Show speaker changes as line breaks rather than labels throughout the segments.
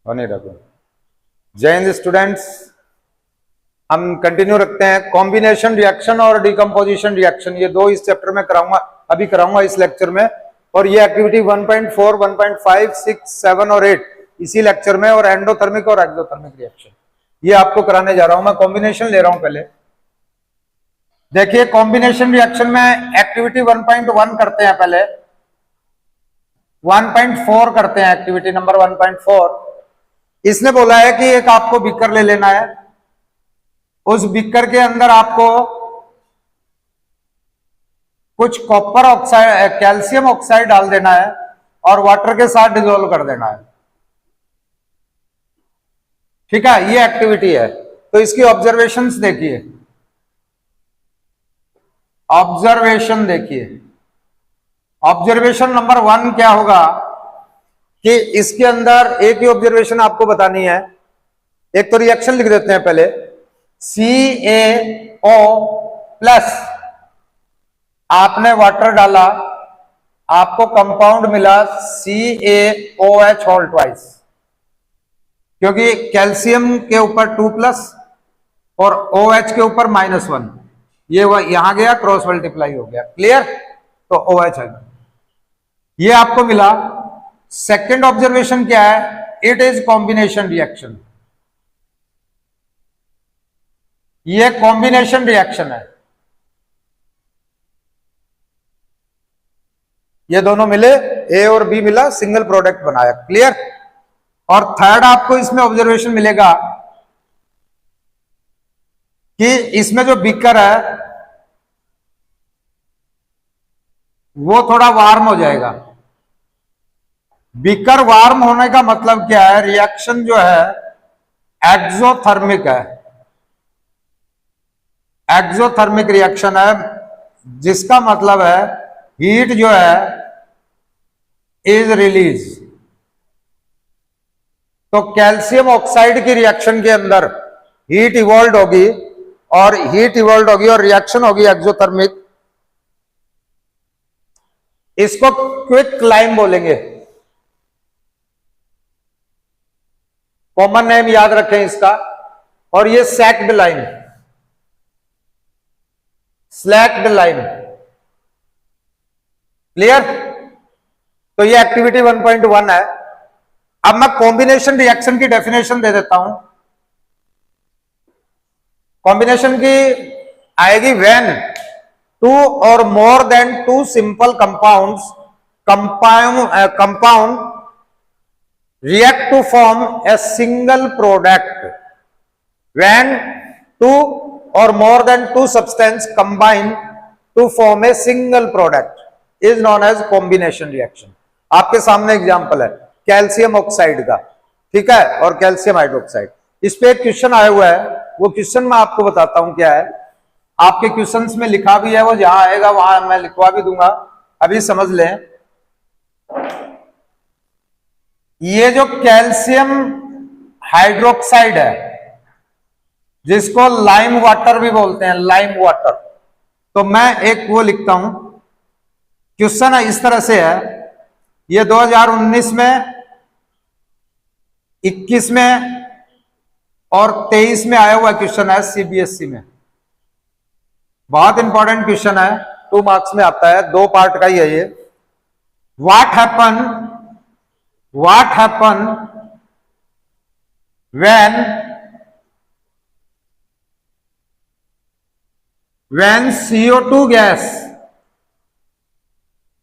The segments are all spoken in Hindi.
होने रखो। जय हिंद स्टूडेंट्स, हम कंटिन्यू रखते हैं कॉम्बिनेशन रिएक्शन और डिकम्पोजिशन रिएक्शन। ये दो इस चैप्टर में कराऊंगा, अभी कराऊंगा इस लेक्चर में। और ये एक्टिविटी 1.4, 1.5, 6, 7 और 8 इसी लेक्चर में, और एंडोथर्मिक और एक्सोथर्मिक रिएक्शन ये आपको कराने जा रहा हूं। मैं कॉम्बिनेशन ले रहा हूं पहले। देखिए कॉम्बिनेशन रिएक्शन में एक्टिविटी 1.1 करते हैं, पहले 1.4 करते हैं। एक्टिविटी नंबर 1.4, इसने बोला है कि एक आपको बीकर ले लेना है, उस बीकर के अंदर आपको कुछ कॉपर ऑक्साइड, कैल्शियम ऑक्साइड डाल देना है और वाटर के साथ डिसॉल्व कर देना है। ठीक है, ये एक्टिविटी है। तो इसकी ऑब्जर्वेशंस देखिए, ऑब्जर्वेशन देखिए। ऑब्जर्वेशन नंबर 1 क्या होगा कि इसके अंदर एक ही ऑब्जर्वेशन आपको बतानी है। एक तो रिएक्शन लिख देते हैं पहले, CaO प्लस, आपने वाटर डाला, आपको कंपाउंड मिला CaOH होल ट्वाइस, क्योंकि कैल्शियम के ऊपर 2 प्लस और OH के ऊपर -1, ये यहां गया, क्रॉस मल्टीप्लाई हो गया। क्लियर? तो OH है, ये आपको मिला। सेकेंड ऑब्जर्वेशन क्या है? It is combination reaction. ये कॉम्बिनेशन रिएक्शन है, ये दोनों मिले, ए और बी मिला, सिंगल प्रोडक्ट बनाया। क्लियर? और थर्ड आपको इसमें ऑब्जर्वेशन मिलेगा कि इसमें जो बीकर है वो थोड़ा वार्म हो जाएगा। बीकर वार्म होने का मतलब क्या है? रिएक्शन जो है एक्सोथर्मिक है, एक्सोथर्मिक रिएक्शन है, जिसका मतलब है हीट जो है इज रिलीज। तो कैल्शियम ऑक्साइड की रिएक्शन के अंदर हीट इवॉल्व होगी, और हीट इवॉल्व होगी और रिएक्शन होगी एक्सोथर्मिक। इसको क्विक क्लाइम बोलेंगे, कॉमन नेम याद रखें इसका। और ये sacked line, slaked line. Clear? तो ये एक्टिविटी 1.1 है। अब मैं कॉम्बिनेशन रिएक्शन की डेफिनेशन दे देता हूं। कॉम्बिनेशन की आएगी व्हेन 2 और more than 2 simple compounds compound react to form a single product, when 2 or more than 2 substances combine to form a single product is known as combination reaction. आपके सामने एग्जांपल है कैल्शियम ऑक्साइड का, ठीक है, और कैल्शियम हाइड्रोक्साइड। इस पे एक क्वेश्चन आया हुआ है, वो क्वेश्चन मैं आपको बताता हूं क्या है। आपके क्वेश्चंस में लिखा भी है, वो जहां आएगा वहां मैं लिखवा भी दूंगा, अभी समझ लें। ये जो कैल्शियम हाइड्रोक्साइड है, जिसको लाइम वाटर भी बोलते हैं, लाइम वाटर, तो मैं एक वो लिखता हूं। क्वेश्चन इस तरह से है, ये 2019 में, 21 में और 23 में आया हुआ क्वेश्चन है CBSE में। बहुत इंपॉर्टेंट क्वेश्चन है, 2 मार्क्स में आता है, 2 पार्ट का ही है ये। What happen when CO2 gas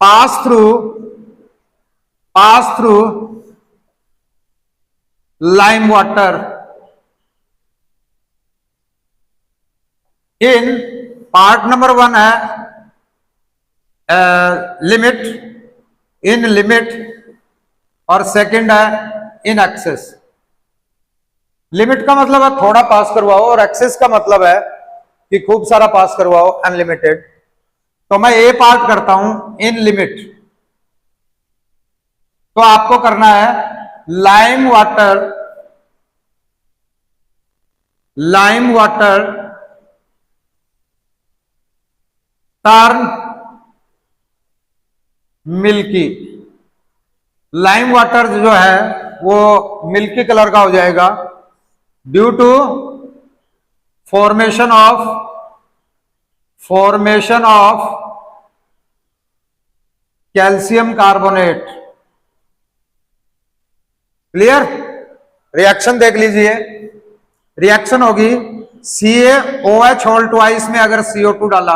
pass through lime water in part number 1 है लिमिट, इन लिमिट, और सेकंड है इन एक्सेस। लिमिट का मतलब है थोड़ा पास करवाओ, और एक्सेस का मतलब है कि खूब सारा पास करवाओ, अनलिमिटेड। तो मैं ए पार्ट करता हूं, इन लिमिट। तो आपको करना है lime water turn milky. Lime water जो है वो मिल्की कलर का हो जाएगा due to formation of calcium carbonate. Clear? Reaction देख लीजिए, रिएक्शन होगी CaOH होल ट्वाइस में अगर CO2 डाला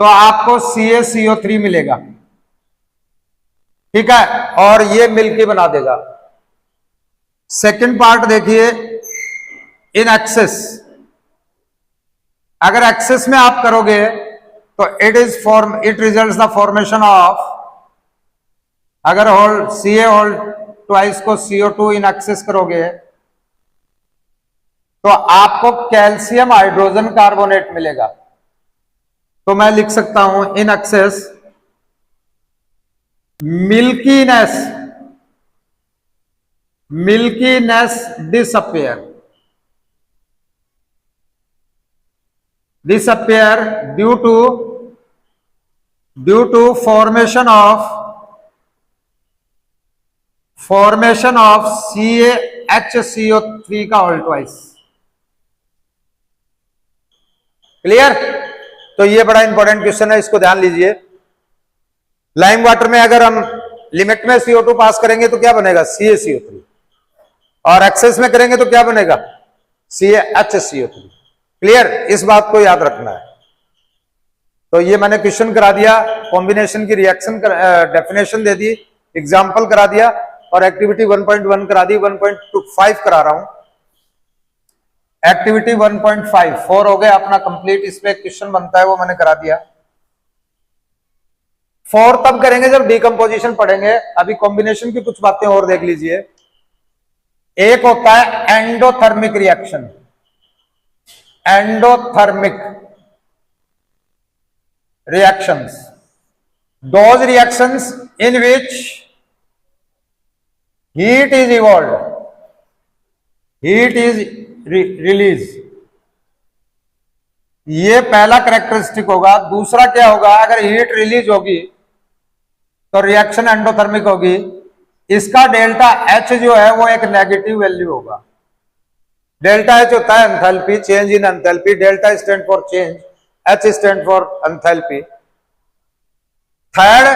तो आपको CaCO3 मिलेगा, ठीक है, और ये मिल्की बना देगा। सेकंड पार्ट देखिए, इन एक्सेस, अगर एक्सेस में आप करोगे तो it results the formation of, अगर Ca होल ट्वाइस को CO2 इन एक्सेस करोगे तो आपको कैल्शियम हाइड्रोजन कार्बोनेट मिलेगा। तो मैं लिख सकता हूं in excess milkiness disappear due to formation of CaHCO3 का होल ट्वाइस। क्लियर? तो ये बड़ा इंपॉर्टेंट क्वेश्चन है, इसको ध्यान लीजिए। लाइम वाटर में अगर हम लिमिट में CO2 पास करेंगे तो क्या बनेगा? CaCO3, और एक्सेस में करेंगे तो क्या बनेगा? CaHCO3। क्लियर? इस बात को याद रखना है। तो ये मैंने क्वेश्चन करा दिया, कॉम्बिनेशन की रिएक्शन डेफिनेशन दे दी, एग्जाम्पल करा दिया, और एक्टिविटी 1.1 करा दी, 1.25 करा रहा हूं। एक्टिविटी 1.5 4 हो गया अपना कंप्लीट, इसमें क्वेश्चन बनता है वो मैंने करा दिया। 4 तब करेंगे जब डिकम्पोजिशन पढ़ेंगे। अभी कॉम्बिनेशन की कुछ बातें और देख लीजिए। एक होता है endothermic reaction, endothermic reactions, those reactions in which heat is evolved, heat is released, ये पहला कैरेक्टरिस्टिक होगा। दूसरा क्या होगा? अगर हीट रिलीज होगी तो रिएक्शन एंडोथर्मिक होगी। इसका डेल्टा H जो है वो एक नेगेटिव वैल्यू होगा। डेल्टा H होता है enthalpy, change in enthalpy. Delta stand for change, H stand for enthalpy. Third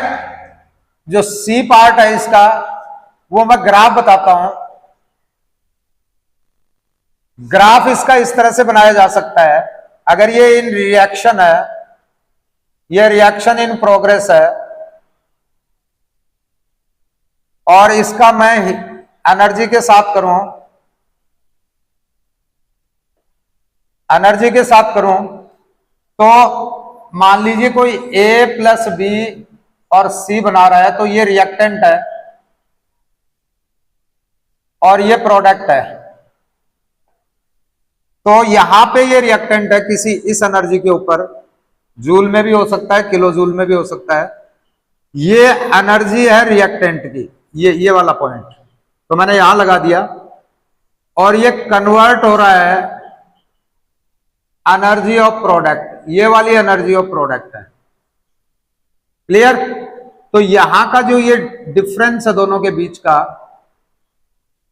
जो C पार्ट है इसका, वो मैं ग्राफ बताता हूं। ग्राफ इसका इस तरह से बनाया जा सकता है, अगर ये इन रिएक्शन है, ये रिएक्शन इन प्रोग्रेस है, और इसका मैं एनर्जी के साथ करूं, एनर्जी के साथ करूं तो मान लीजिए कोई A प्लस B और C बना रहा है, तो ये रिएक्टेंट है और ये प्रोडक्ट है। तो यहां पे ये रिएक्टेंट है किसी इस एनर्जी के ऊपर, जूल में भी हो सकता है, किलो जूल में भी हो सकता है। ये एनर्जी है रिएक्टेंट की, ये वाला पॉइंट, तो मैंने यहां लगा दिया, और ये कन्वर्ट हो रहा है एनर्जी ऑफ प्रोडक्ट, ये वाली एनर्जी ऑफ प्रोडक्ट है। क्लियर? तो यहां का जो ये डिफरेंस है दोनों के बीच का,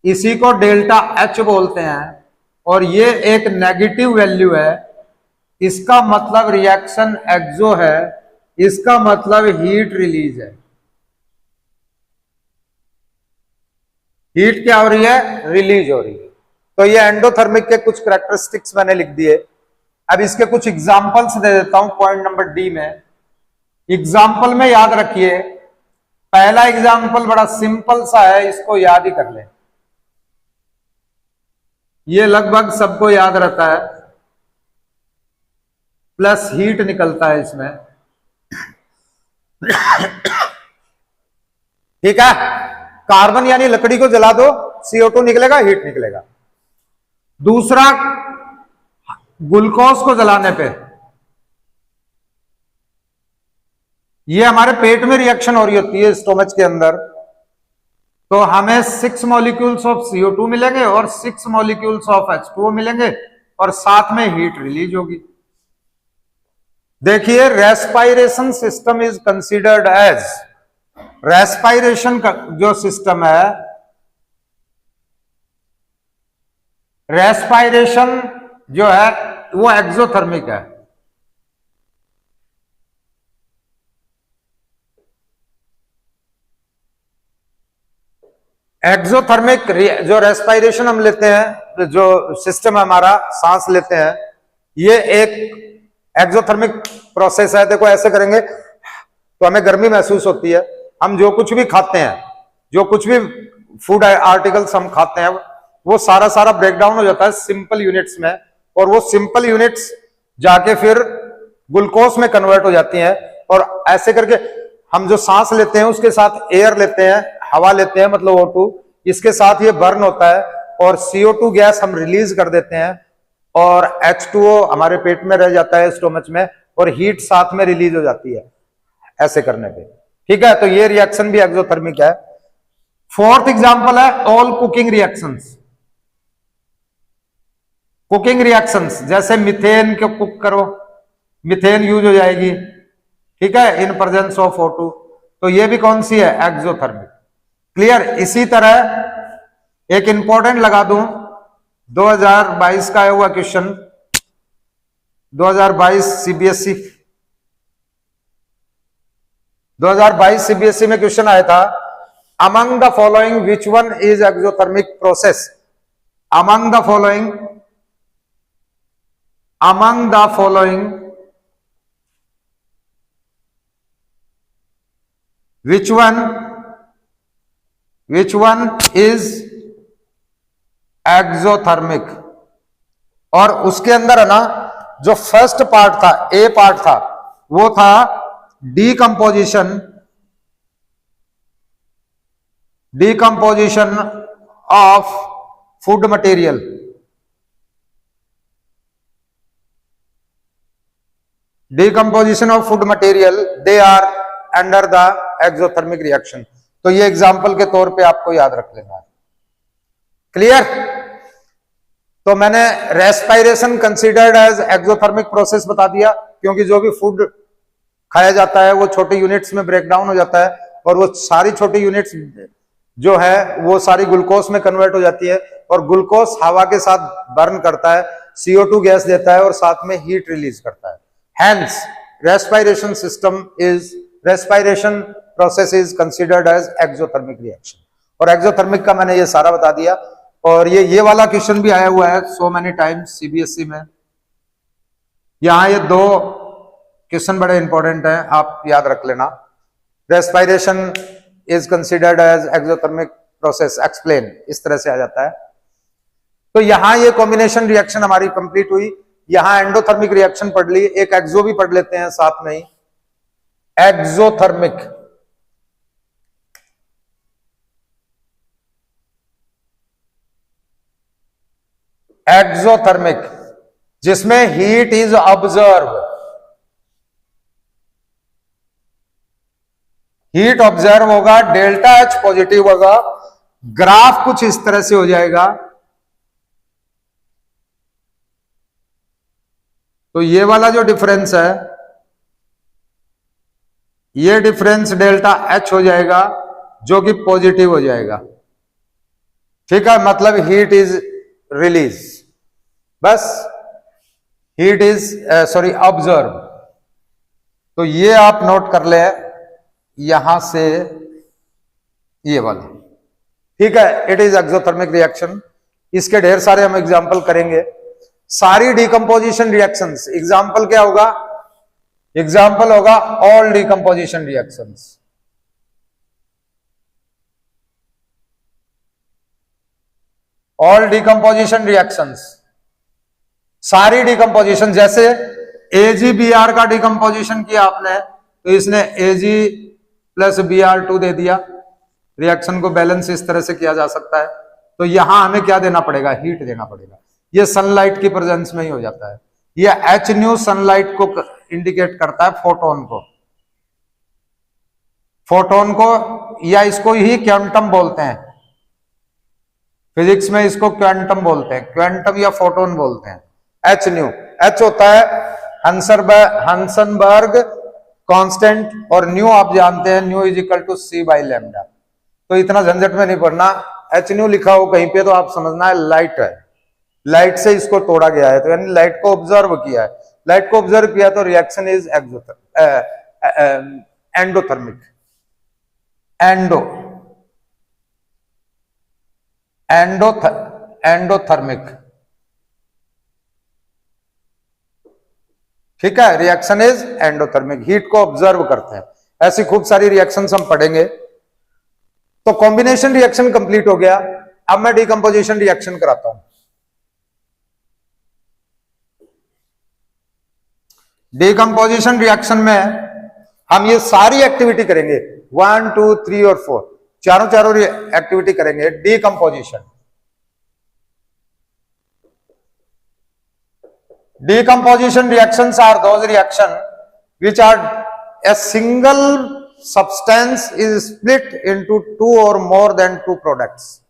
इसी को डेल्टा H बोलते हैं, और ये एक नेगेटिव वैल्यू है। इसका मतलब रिएक्शन एक्सो है, इसका मतलब हीट रिलीज है। हीट क्या हो रही है? रिलीज हो रही है। तो ये एंडोथर्मिक के कुछ कैरेक्टरिस्टिक्स मैंने लिख दिए। अब इसके कुछ एग्जाम्पल्स दे देता हूं पॉइंट नंबर D में। एग्जाम्पल में याद रखिए, पहला एग्जाम्पल बड़ा सिंपल सा है, इसको याद ही कर लें, ये लगभग सबको याद रहता है। प्लस हीट निकलता है इसमें, ठीक है। कार्बन यानी लकड़ी को जला दो, CO2 निकलेगा, हीट निकलेगा। दूसरा, ग्लूकोज को जलाने पे ये हमारे पेट में रिएक्शन हो रही होती है स्टोमच के अंदर, तो हमें 6 मॉलिक्यूल्स ऑफ CO2 मिलेंगे और 6 मॉलिक्यूल्स ऑफ H2O मिलेंगे, और साथ में हीट रिलीज होगी। देखिए, respiration system is considered as respiration का जो सिस्टम है, रेस्पायरेशन जो है वो एक्सोथर्मिक है। एक्सोथर्मिक जो रेस्पायरेशन हम लेते हैं, जो सिस्टम है हमारा, सांस लेते हैं, ये एक एक्सोथर्मिक प्रोसेस है। देखो ऐसे करेंगे तो हमें गर्मी महसूस होती है। हम जो कुछ भी खाते हैं, जो कुछ भी फूड आर्टिकल्स हम खाते हैं, वो सारा ब्रेक डाउन हो जाता है सिंपल यूनिट्स में, और वो सिंपल यूनिट्स जाके फिर ग्लूकोज में कन्वर्ट हो जाती हैं। और ऐसे करके हम जो सांस लेते हैं उसके साथ एयर लेते हैं, हवा लेते हैं, मतलब O2, इसके साथ ये बर्न होता है और CO2 गैस हम रिलीज कर देते हैं और H2O हमारे पेट में रह जाता है, स्टोमच में, और हीट साथ में रिलीज हो जाती है ऐसे करने पे। ठीक है, तो ये रिएक्शन भी एक्सोथर्मिक है। फोर्थ एग्जांपल है all cooking reactions. Cooking reactions जैसे मिथेन को कुक करो, मिथेन यूज हो जाएगी, ठीक है, इन प्रेजेंस ऑफ O2। तो ये भी कौन सी है? एक्सोथर्मिक। क्लियर। इसी तरह एक इंपॉर्टेंट लगा दूं, 2022 का आया हुआ क्वेश्चन, 2022 सीबीएसई 2022 सीबीएसई में क्वेश्चन आया था, among the following which one is exothermic process? Among the following which one is exothermic? और उसके अंदर है ना, जो फर्स्ट पार्ट था, ए पार्ट था, वो था decomposition of food material. Decomposition of food material, they are under the exothermic reaction। तो ये एग्जाम्पल के तौर पे आपको याद रख लेना है। क्लियर। तो मैंने respiration considered as exothermic process बता दिया, क्योंकि जो भी फूड खाया जाता है वो छोटे यूनिट्स में ब्रेक डाउन हो जाता है, और वो सारी छोटी यूनिट्स जो है वो सारी ग्लूकोज में कन्वर्ट हो जाती है, और ग्लूकोज हवा के साथ बर्न करता है, CO2 गैस देता है और साथ में हीट रिलीज करता है। Hence, respiration process is considered as exothermic reaction। और exothermic का मैंने ये सारा बता दिया। और ये वाला क्वेश्चन भी आया हुआ है so many times सीबीएसई में। यहां ये दो क्वेश्चन बड़े इंपॉर्टेंट हैं, आप याद रख लेना। respiration is considered as exothermic process, explain, इस तरह से आ जाता है। तो यहां ये कॉम्बिनेशन रिएक्शन हमारी कंप्लीट हुई। यहां एंडोथर्मिक रिएक्शन पढ़ ली, एक एक्सो भी पढ़ लेते हैं साथ में ही। एक्सोथर्मिक जिसमें heat is observe, heat observe होगा, डेल्टा H पॉजिटिव होगा, ग्राफ कुछ इस तरह से हो जाएगा। तो ये वाला जो डिफरेंस है, ये डिफरेंस डेल्टा H हो जाएगा, जो कि पॉजिटिव हो जाएगा। ठीक है, मतलब हीट इज रिलीज, बस हीट इज ऑब्जर्व। तो ये आप नोट कर ले यहां से ये वाला। ठीक है, इट इज एक्सोथर्मिक रिएक्शन। इसके ढेर सारे हम एग्जांपल करेंगे। सारी डिकम्पोजिशन रिएक्शंस, एग्जाम्पल क्या होगा? एग्जाम्पल होगा all decomposition reactions. All decomposition reactions, सारी डिकम्पोजिशन। जैसे AgBr का डिकम्पोजिशन किया आपने, तो इसने Ag + Br2 दे दिया। रिएक्शन को बैलेंस इस तरह से किया जा सकता है। तो यहां हमें क्या देना पड़ेगा? हीट देना पड़ेगा। ये सनलाइट की प्रेजेंस में ही हो जाता है। ये H सनलाइट को इंडिकेट करता है, फोटोन को, या इसको ही क्वांटम बोलते हैं। फिजिक्स में इसको क्वांटम बोलते हैं, क्वांटम या फोटोन बोलते हैं। H होता है हंसनबर्ग कांस्टेंट, और न्यू आप जानते हैं nu is equal to c by lambda. तो इतना झंझट में नहीं पढ़ना, एच न्यू लिखा हो कहीं पे तो आप समझना है लाइट है, लाइट से इसको तोड़ा गया है, तो यानी लाइट को ऑब्जर्व किया है, लाइट को ऑब्जर्व किया तो रिएक्शन इज एंडोथर्मिक, एंडोथर्मिक, ठीक है, रिएक्शन इज एंडोथर्मिक, हीट को ऑब्जर्व करते हैं। ऐसी खूब सारी रिएक्शंस हम पढ़ेंगे। तो कॉम्बिनेशन रिएक्शन कंप्लीट हो गया, अब मैं डिकम्पोजिशन रिएक्शन कराता हूं। डिकम्पोजिशन रिएक्शन में हम ये सारी एक्टिविटी करेंगे, 1 2 3 और 4, चारों एक्टिविटी करेंगे। Decomposition, decomposition reactions are those reaction which are a single substance is split into two or more than two products।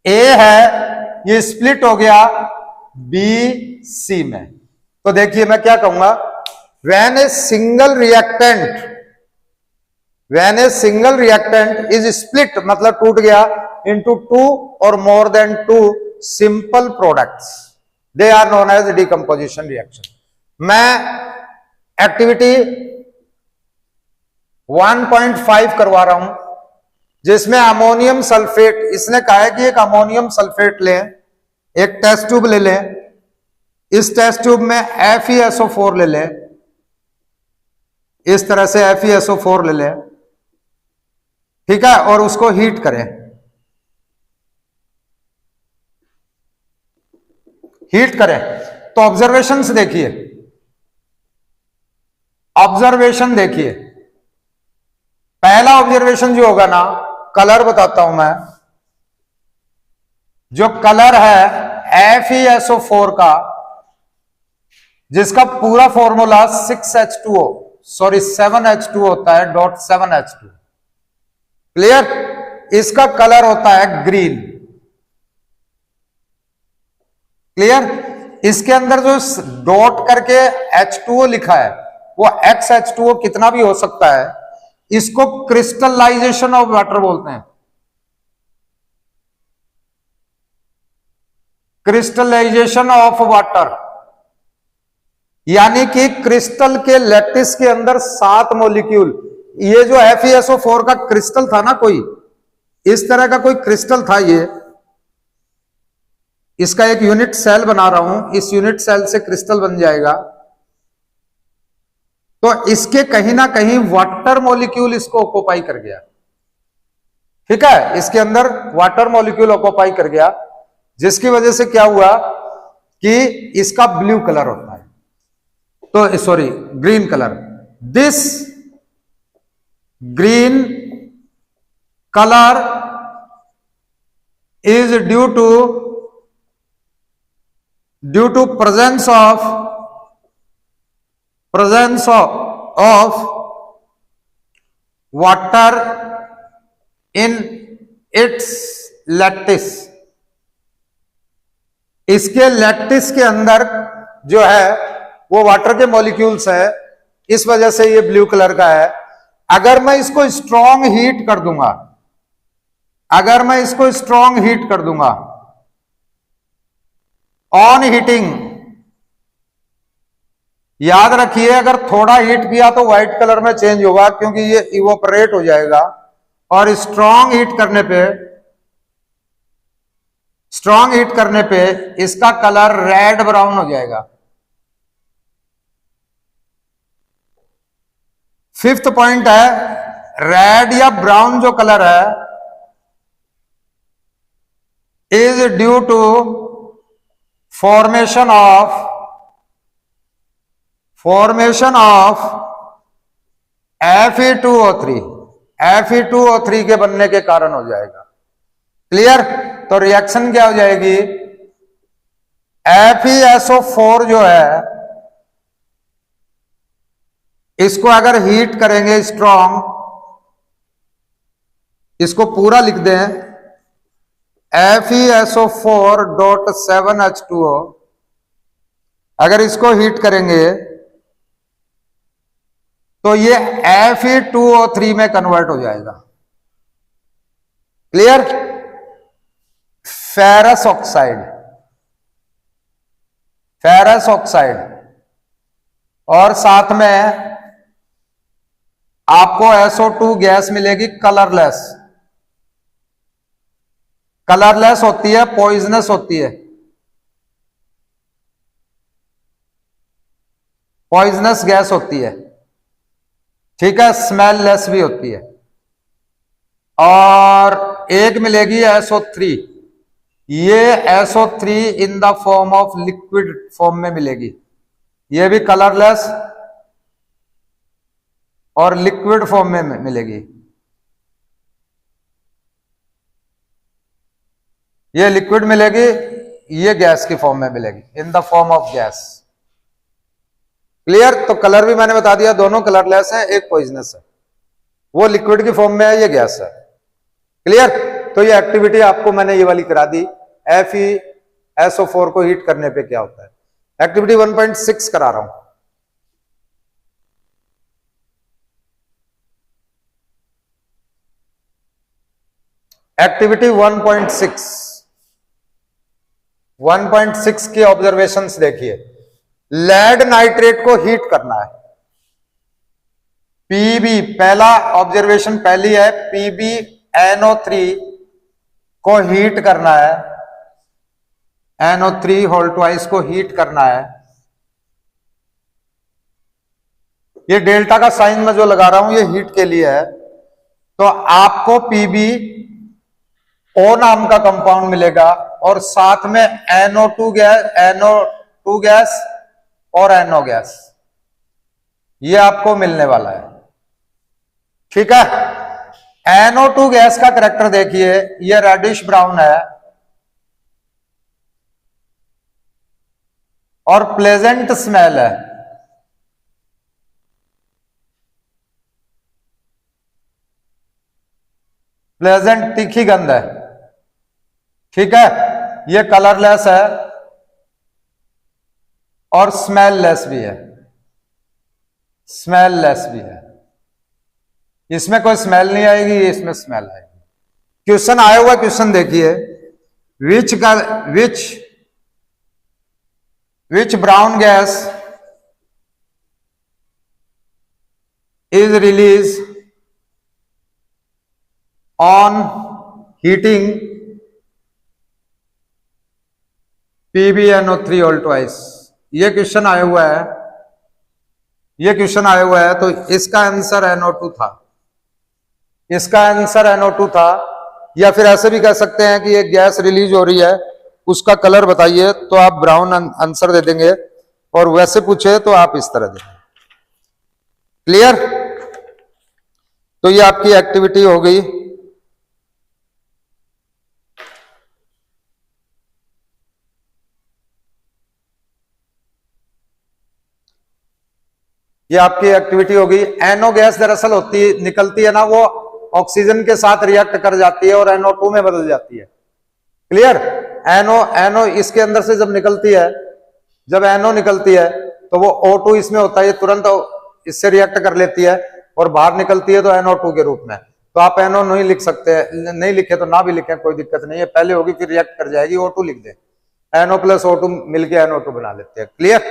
A है, ये split हो गया B C में। तो देखिए मैं क्या कहूंगा, when a single reactant is split मतलब टूट गया into two or more than two simple products, they are known as decomposition reaction। मैं एक्टिविटी 1.5 करवा रहा हूं, जिसमें अमोनियम सल्फेट, इसने कहा है कि एक अमोनियम सल्फेट लें, एक टेस्ट ट्यूब ले लें, इस टेस्ट ट्यूब में FeSO4 ले लें, इस तरह से FeSO4 ले लें, ठीक है, और उसको हीट करें। हीट करें तो ऑब्जर्वेशन देखिए, ऑब्जर्वेशन देखिए। पहला ऑब्जर्वेशन जो होगा ना, कलर बताता हूं मैं, जो कलर है FeSO4 का, जिसका पूरा फॉर्मूला 6H2O सॉरी 7H2 होता है, .7H2, क्लियर। इसका कलर होता है ग्रीन, क्लियर। इसके अंदर जो डॉट करके H2O लिखा है वो XH2O कितना भी हो सकता है, इसको क्रिस्टलाइजेशन ऑफ वाटर बोलते हैं, क्रिस्टलाइजेशन ऑफ वाटर, यानी कि क्रिस्टल के लैटिस के अंदर 7 मॉलिक्यूल, ये जो FeSO4 का क्रिस्टल था ना, कोई इस तरह का कोई क्रिस्टल था, ये इसका एक यूनिट सेल बना रहा हूं, इस यूनिट सेल से क्रिस्टल बन जाएगा, तो इसके कहीं ना कहीं वाटर मॉलिक्यूल इसको ऑक्युपाई कर गया, ठीक है, इसके अंदर वाटर मॉलिक्यूल ऑक्युपाई कर गया, जिसकी वजह से क्या हुआ कि इसका ब्लू कलर होता है, तो sorry green colour. This green colour is due to presence of water in its lattice। इसके लैटिस के अंदर जो है वो वाटर के मॉलिक्यूल्स है, इस वजह से ये ब्लू कलर का है। अगर मैं इसको स्ट्रॉन्ग हीट कर दूंगा, अगर मैं इसको स्ट्रॉन्ग हीट कर दूंगा, ऑन हीटिंग, याद रखिए अगर थोड़ा हीट किया तो व्हाइट कलर में चेंज होगा, क्योंकि ये इवोपरेट हो जाएगा, और स्ट्रॉन्ग हीट करने पे इसका कलर रेड ब्राउन हो जाएगा। फिफ्थ पॉइंट है, रेड या ब्राउन जो कलर है is due to formation of Fe2O3, Fe2O3 के बनने के कारण हो जाएगा, क्लियर। तो रिएक्शन क्या हो जाएगी, FeSO4 जो है इसको अगर हीट करेंगे स्ट्रॉन्ग, इसको पूरा लिख दें FeSO4.7H2O, अगर इसको हीट करेंगे तो ये Fe2O3 में कन्वर्ट हो जाएगा। Clear? Ferrous oxide, ferrous oxide, और साथ में आपको SO2 गैस मिलेगी कलरलेस। कलरलेस होती है, पॉइजनस होती है, पॉइजनस गैस होती है, ठीक है। स्मेललेस भी होती है। और एक मिलेगी SO3, ये SO3 in the form of liquid form में मिलेगी। ये भी कलरलेस और लिक्विड फॉर्म में मिलेगी। ये लिक्विड मिलेगी, ये गैस की फॉर्म में मिलेगी, in the form of gas. Clear? तो कलर भी मैंने बता दिया, दोनों कलरलेस है, एक पॉइजनस है। वो लिक्विड की फॉर्म में है, ये गैस है। क्लियर? तो ये एक्टिविटी आपको मैंने ये वाली करा दी, FeSO4 को हीट करने पे क्या होता है। एक्टिविटी 1.6 करा रहा हूं। एक्टिविटी 1.6 की ऑब्जर्वेशंस देखिए। लेड नाइट्रेट को हीट करना है। पीबी, पहला ऑब्जर्वेशन पहली है, PbNO3 को हीट करना है, NO3 होल ट्वाइस को हीट करना है। ये डेल्टा का साइन में जो लगा रहा हूं ये हीट के लिए है। तो आपको PbO नाम का कंपाउंड मिलेगा और साथ में NO2 गैस और NO गैस, ये आपको मिलने वाला है। ठीक है? NO2 गैस का करैक्टर देखिए, ये रेडिश ब्राउन है और प्लेजेंट स्मेल है। प्लेजेंट, तीखी गंध है। ठीक है? ये कलरलेस है और स्मेललेस भी है, स्मेललेस भी है। इसमें कोई स्मेल नहीं आएगी, इसमें स्मेल आएगी। क्वेश्चन आया हुआ, क्वेश्चन देखिए, which brown gas is release on heating PbNO3 all twice. ये क्वेश्चन आया हुआ है, ये क्वेश्चन आया हुआ है। तो इसका आंसर NO2 था, इसका आंसर NO2 था। या फिर ऐसे भी कह सकते हैं कि एक गैस रिलीज हो रही है, उसका कलर बताइए, तो आप ब्राउन आंसर दे देंगे, और वैसे पूछे तो आप इस तरह देंगे। क्लियर? तो ये आपकी एक्टिविटी हो गई। ये आपकी एक्टिविटी होगी। NO गैस दरअसल निकलती है ना, वो ऑक्सीजन के साथ रिएक्ट कर जाती है और NO2 में बदल जाती है। क्लियर? NO इसके अंदर से जब निकलती है, जब NO निकलती है तो वो O2 इसमें होता है, ये तुरंत इससे रिएक्ट कर लेती है और बाहर निकलती है तो NO2 के रूप में। तो आप NO नहीं लिख सकते, नहीं लिखे तो ना भी लिखे, कोई दिक्कत नहीं है। पहले होगी फिर रिएक्ट कर जाएगी, O2 लिख दे। NO प्लस O2 मिलके NO2 बना लेते हैं। क्लियर?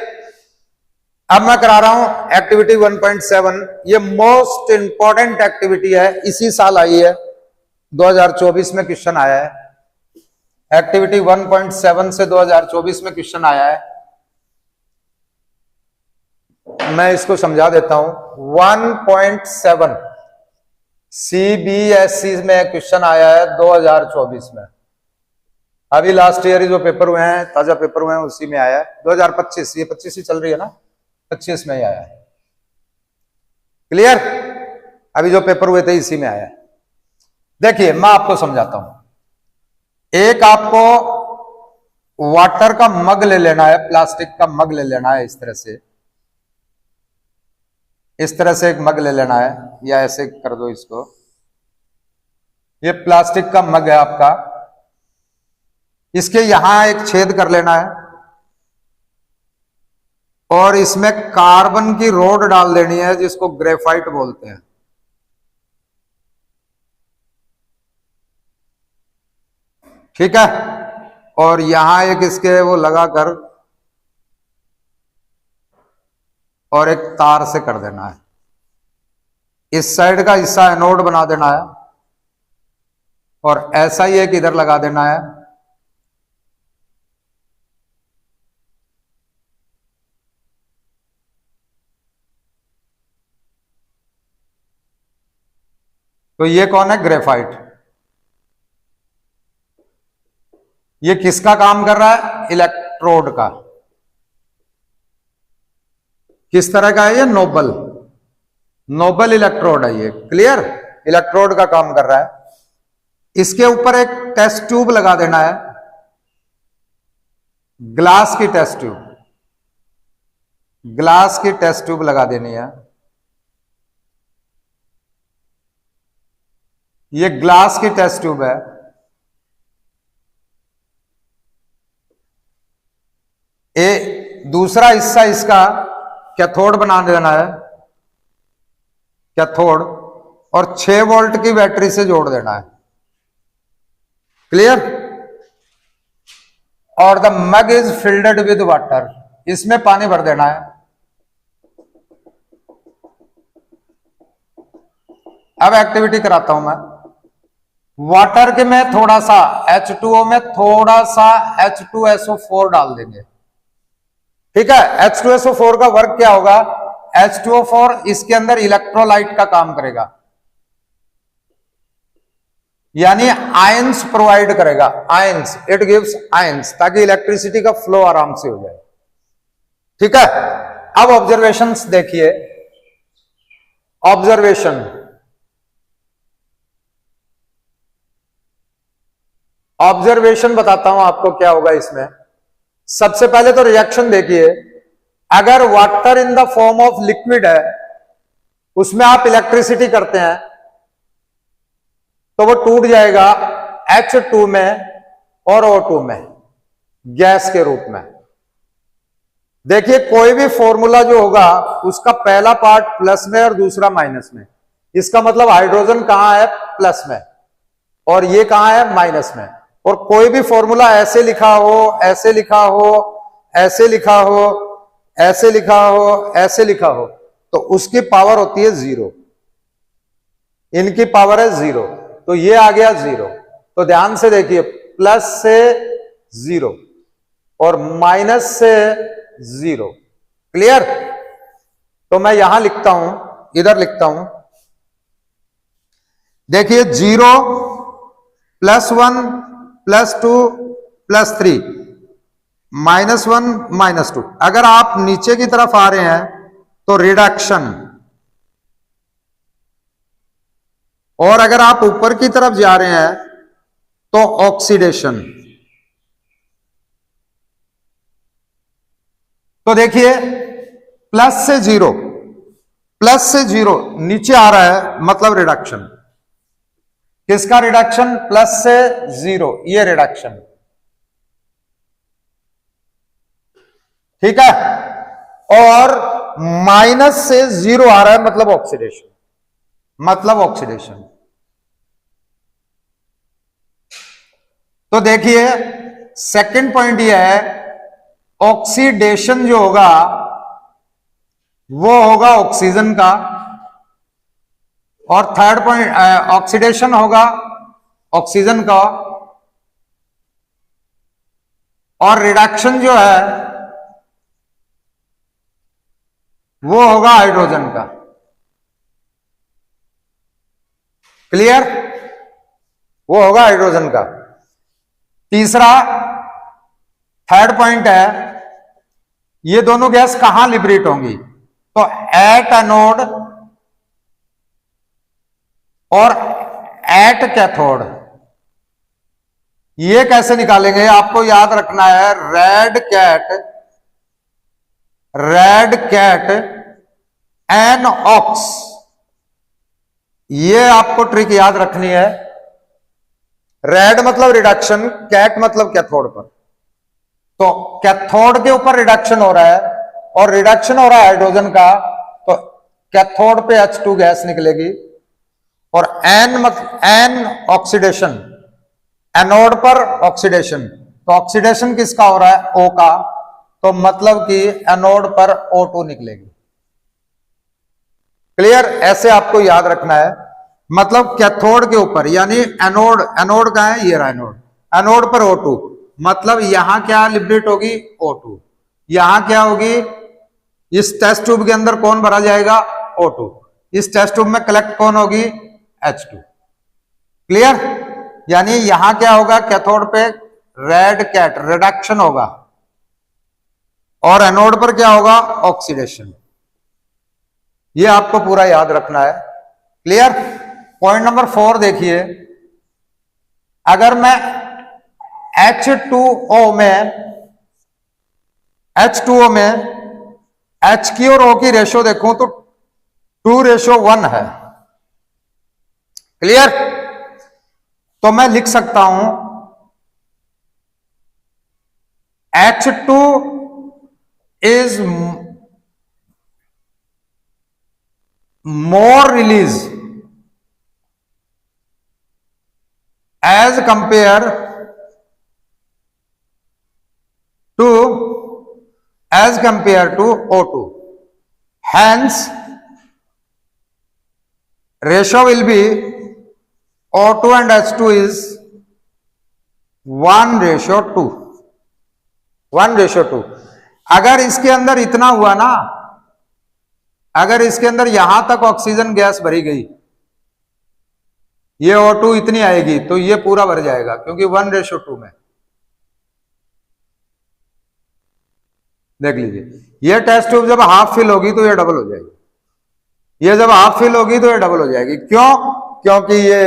अब मैं करा रहा हूं एक्टिविटी 1.7। ये मोस्ट इंपॉर्टेंट एक्टिविटी है, इसी साल आई है, 2024 में क्वेश्चन आया है। एक्टिविटी 1.7 से 2024 में क्वेश्चन आया है। मैं इसको समझा देता हूं। 1.7 CBSE में क्वेश्चन आया है 2024 में। अभी लास्ट ईयर ही जो पेपर हुए हैं, ताजा पेपर हुए हैं, उसी में आया है। 2025, ये 25 ही चल रही है ना, 25 में ही आया है। क्लियर? अभी जो पेपर हुए थे इसी में आया है। देखिए मैं आपको समझाता हूं। एक आपको वाटर का मग ले लेना है, प्लास्टिक का मग ले लेना है, इस तरह से एक मग ले लेना है, या ऐसे कर दो इसको। ये प्लास्टिक का मग है आपका, इसके यहां एक छेद कर लेना है। और इसमें कार्बन की रोड डाल देनी है जिसको ग्रेफाइट बोलते हैं। ठीक है, और यहां एक इसके वो लगाकर और एक तार से कर देना है। इस साइड का हिस्सा एनोड बना देना है और ऐसा ही एक इधर लगा देना है। तो ये कौन है? ग्रेफाइट। ये किसका काम कर रहा है? इलेक्ट्रोड का। किस तरह का है ये? नोबल इलेक्ट्रोड है ये। क्लियर? इलेक्ट्रोड का काम कर रहा है। इसके ऊपर एक टेस्ट ट्यूब लगा देना है, ग्लास की टेस्ट ट्यूब लगा देनी है। ये ग्लास की टेस्ट ट्यूब है। दूसरा हिस्सा इसका कैथोड बना देना है, कैथोड, और 6 वोल्ट की बैटरी से जोड़ देना है। क्लियर? और the mug is filled with water. इसमें पानी भर देना है। अब एक्टिविटी कराता हूं मैं। वाटर के में थोड़ा सा H2O में थोड़ा सा H2SO4 डाल देंगे। ठीक है? H2SO4 का वर्क क्या होगा? H2O4 इसके अंदर इलेक्ट्रोलाइट का काम करेगा, यानी आयंस प्रोवाइड करेगा। आयंस, इट गिव्स आयंस, ताकि इलेक्ट्रिसिटी का फ्लो आराम से हो जाए। ठीक है? अब ऑब्जर्वेशंस देखिए। ऑब्जर्वेशन बताता हूं आपको क्या होगा इसमें। सबसे पहले तो रिएक्शन देखिए। अगर water in the form of liquid है, उसमें आप इलेक्ट्रिसिटी करते हैं, तो वो टूट जाएगा H2 में और O2 में, गैस के रूप में। देखिए, कोई भी फॉर्मूला जो होगा उसका पहला पार्ट प्लस में और दूसरा माइनस में। इसका मतलब हाइड्रोजन कहां है? प्लस में, और ये कहां है? माइनस में। और कोई भी फॉर्मूला ऐसे लिखा हो, ऐसे लिखा हो, ऐसे लिखा हो, ऐसे लिखा हो, ऐसे लिखा हो, तो उसकी पावर होती है 0। इनकी पावर है 0, तो ये आ गया 0। तो ध्यान से देखिए, प्लस से 0 और माइनस से 0। क्लियर? तो मैं यहां लिखता हूं, इधर लिखता हूं। देखिए, 0 +1 +2 +3 -1 -2। अगर आप नीचे की तरफ आ रहे हैं तो रिडक्शन, और अगर आप ऊपर की तरफ जा रहे हैं तो ऑक्सीडेशन। तो देखिए, प्लस से 0 नीचे आ रहा है, मतलब रिडक्शन। किसका रिडक्शन? प्लस से 0, ये रिडक्शन। ठीक है? और माइनस से 0 आ रहा है, मतलब ऑक्सीडेशन। तो देखिए, सेकंड पॉइंट ये है, ऑक्सीडेशन जो होगा वो होगा ऑक्सीजन का, और थर्ड पॉइंट ऑक्सीडेशन होगा ऑक्सीजन का, और रिडक्शन जो है वो होगा हाइड्रोजन का। क्लियर? वो होगा हाइड्रोजन का। तीसरा, थर्ड पॉइंट है, ये दोनों गैस कहां लिबरेट होंगी? तो एट एनोड और एट कैथोड। ये कैसे निकालेंगे? आपको याद रखना है, रेड कैट एन ऑक्स। ये आपको ट्रिक याद रखनी है। रेड मतलब रिडक्शन, कैट मतलब कैथोड पर। तो कैथोड के ऊपर रिडक्शन हो रहा है, और रिडक्शन हो रहा है हाइड्रोजन का, तो कैथोड पे H2 गैस निकलेगी, और एन ऑक्सीडेशन, एनोड पर ऑक्सीडेशन, तो ऑक्सीडेशन किसका हो रहा है? O का, तो मतलब कि एनोड पर O2 निकलेगी। क्लियर? ऐसे आपको याद रखना है, मतलब कैथोड के ऊपर, यानी एनोड, एनोड का है ये रहा एनोड, एनोड पर O2, मतलब यहां क्या लिबरेट होगी? O2। यहां क्या होगी? इस टेस्ट ट्यूब के अंदर कौन भरा जाएगा? O2। इस टेस्ट ट्यूब में कलेक्ट कौन होगी? H2। क्लियर? यानी यहां क्या होगा? कैथोड पे रेड कैट रिडक्शन होगा, और एनोड पर क्या होगा? ऑक्सीडेशन। ये आपको पूरा याद रखना है। क्लियर? पॉइंट नंबर 4 देखिए, अगर मैं H2O में H की और O की रेशो देखूं तो 2:1 है। क्लियर? तो मैं लिख सकता हूं H2 is more release as compared to O2. Hence, ratio will be O2 and H2 is 1:2. 1:2। अगर इसके अंदर इतना हुआ ना, अगर इसके अंदर यहां तक ऑक्सीजन गैस भरी गई, ये O2 इतनी आएगी, तो ये पूरा भर जाएगा, क्योंकि 1:2 में। देख लीजिए, ये टेस्ट ट्यूब जब हाफ फिल होगी तो ये डबल हो जाएगी, ये जब हाफ फिल होगी तो ये डबल हो जाएगी। क्यों? क्योंकि ये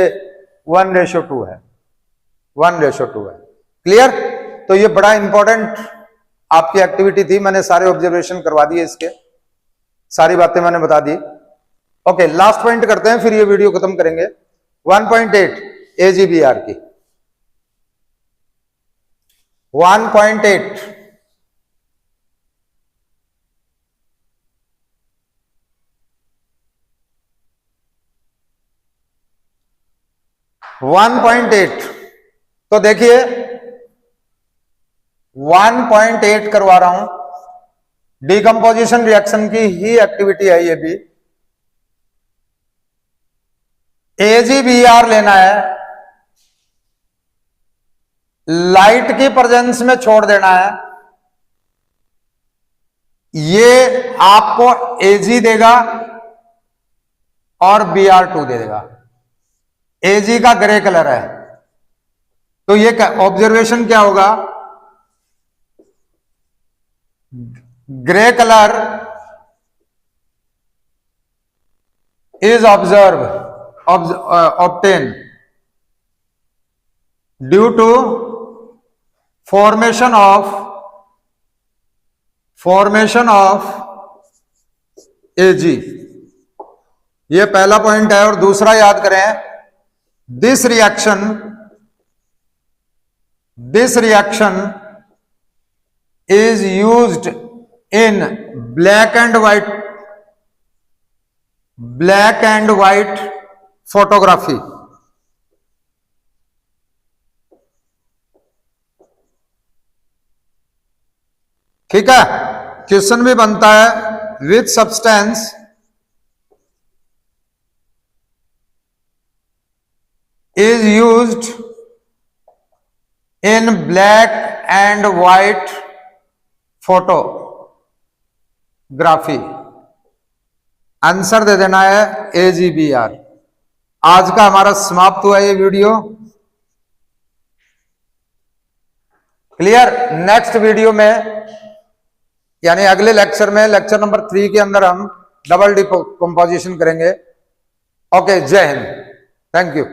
1:2 है, 1:2 है। क्लियर? तो ये बड़ा इंपॉर्टेंट आपकी एक्टिविटी थी, मैंने सारे ऑब्जर्वेशन करवा दिए, इसके सारी बातें मैंने बता दी। ओके, लास्ट पॉइंट करते हैं, फिर ये वीडियो खत्म करेंगे। 1.8 AgBr की 1.8 1.8। तो देखिए 1.8 करवा रहा हूं, डिकम्पोजिशन रिएक्शन की ही एक्टिविटी है ये भी। AgBr लेना है, लाइट की प्रेजेंस में छोड़ देना है, ये आपको Ag देगा और Br2 दे देगा। Ag का ग्रे कलर है, तो ये ऑब्जर्वेशन क्या होगा? Grey colour is obtained due to formation of Ag। ये पहला पॉइंट है। और दूसरा याद करें, this reaction is used in black and white photography। ठीक है? क्वेश्चन भी बनता है, which substance is used in black and white photography. Answer दे देना है AgBr। आज का हमारा समाप्त हुआ ये वीडियो। क्लियर? नेक्स्ट वीडियो में, यानी अगले लेक्चर में, लेक्चर नंबर 3 के अंदर हम डबल डिकम्पोजिशन करेंगे। ओके, जय हिंद, थैंक यू।